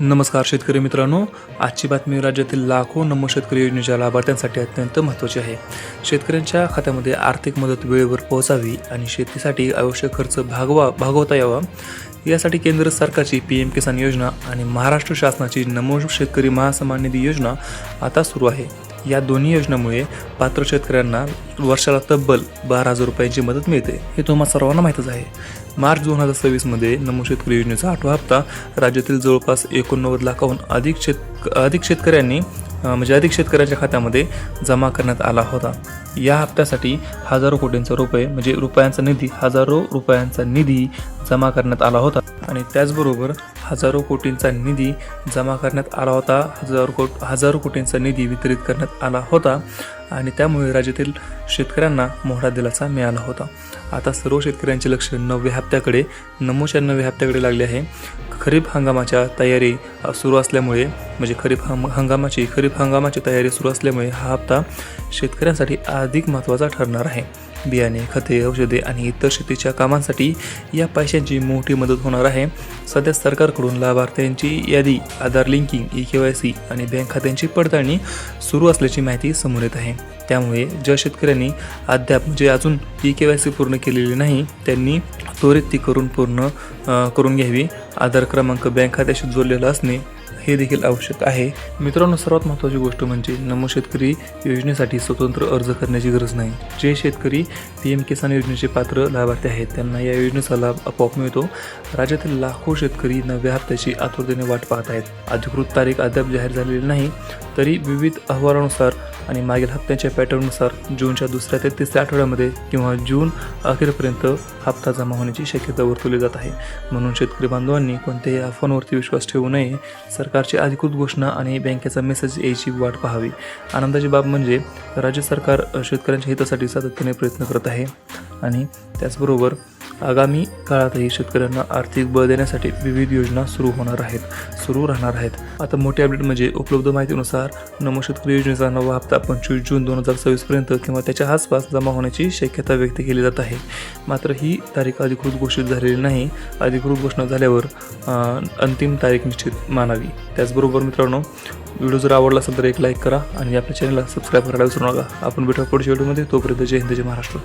नमस्कार शेतकरी मित्रांनो, आजची बातमी राज्यातील लाखो नमो शेतकरी योजनेच्या लाभार्थ्यांसाठी अत्यंत महत्त्वाची आहे. शेतकऱ्यांच्या खात्यामध्ये आर्थिक मदत वेळेवर पोहोचावी आणि शेतीसाठी आवश्यक खर्च भागवता यावा यासाठी केंद्र सरकारची PM किसान योजना आणि महाराष्ट्र शासनाची नमो शेतकरी महासन्मान निधी योजना आता सुरू आहे. या दोन्ही योजनांमुळे पात्र शेतकऱ्यांना वर्षाला तब्बल 12,000 रुपयांची मदत मिळते. हे तुम्हाला सर्वांना माहीतच आहे. मार्च 2026 मध्ये नमो शेतकरी योजनेचा 8वा हप्ता राज्यातील जवळपास 89 लाखाहून अधिक शेतकऱ्यांच्या खात्यामध्ये जमा करण्यात आला होता. या हप्त्यासाठी हजारो रुपयांचा निधी जमा करण्यात आला होता आणि त्याचबरोबर हजारो कोटींचा निधी वितरित करण्यात आला होता आणि त्यामुळे राज्यातील शेतकऱ्यांना मोठा दिलासा मिळाला होता. आता सर्व शेतकऱ्यांचे लक्ष नमोच्या 9व्या हप्त्याकडे लागले आहे. खरीप हंगामाची तयारी सुरू असल्यामुळे हा हप्ता शेतकऱ्यांसाठी अधिक महत्त्वाचा ठरणार आहे. बियाणे, खते, औषधे आणि इतर शेतीच्या कामांसाठी या पैशांची मोठी मदत होणार आहे. सध्या सरकारकडून लाभार्थ्यांची यादी, आधार लिंकिंग, eKYC आणि बँक खात्यांची पडताळणी सुरू असल्याची माहिती समोर येत आहे. त्यामुळे ज्या शेतकऱ्यांनी अजून eKYC पूर्ण केलेली नाही त्यांनी त्वरित ती करून घ्यावी. आधार क्रमांक बँक खात्याशी जोडलेला असणे हे देखील आवश्यक आहे. मित्रांनो, सर्वात महत्त्वाची गोष्ट म्हणजे नमो शेतकरी योजनेसाठी स्वतंत्र अर्ज करण्याची गरज नाही. जे शेतकरी PM किसान योजनेचे पात्र लाभार्थी आहेत त्यांना या योजनेचा लाभ आपोआप मिळतो. राज्यातील लाखो शेतकरी 9व्या हप्त्याची आतुरतेने वाट पाहत आहेत. अधिकृत तारीख अद्याप जाहीर झालेली नाही, तरी विविध अहवालानुसार आणि मागील हप्त्याच्या पॅटर्ननुसार जूनच्या 2ऱ्या ते 3ऱ्या आठवड्यामध्ये किंवा जून अखेरपर्यंत हप्ता जमा होण्याची शक्यता वर्तवली जात आहे. म्हणून शेतकरी बांधवांनी कोणत्याही अफवांवरती विश्वास ठेवू नये. सरकारची अधिकृत घोषणा आणि बँकेचा मेसेज यायची वाट पाहावी. आनंदाची बाब म्हणजे राज्य सरकार शेतकऱ्यांच्या हितासाठी सातत्याने प्रयत्न करत आहे आणि त्याचबरोबर आगामी काळातही शेतकऱ्यांना आर्थिक बळ देण्यासाठी विविध योजना सुरू राहणार आहेत. आता मोठी अपडेट म्हणजे उपलब्ध माहितीनुसार नमो शेतकरी योजनेचा 9वा हप्ता 25 जून 2026 पर्यंत किंवा त्याच्या आसपास जमा होण्याची शक्यता व्यक्त केली जात आहे. मात्र ही तारीख अधिकृत घोषित झालेली नाही. अधिकृत घोषणा झाल्यावर अंतिम तारीख निश्चित मानावी. त्याचबरोबर मित्रांनो, व्हिडिओ जर आवडला असेल तर एक लाईक करा आणि आपल्या चॅनलला सबस्क्राईब करायला विसरू नका. आपण भेटू पुढच्या व्हिडिओमध्ये. तोपर्यंत जय हिंद, जय महाराष्ट्र.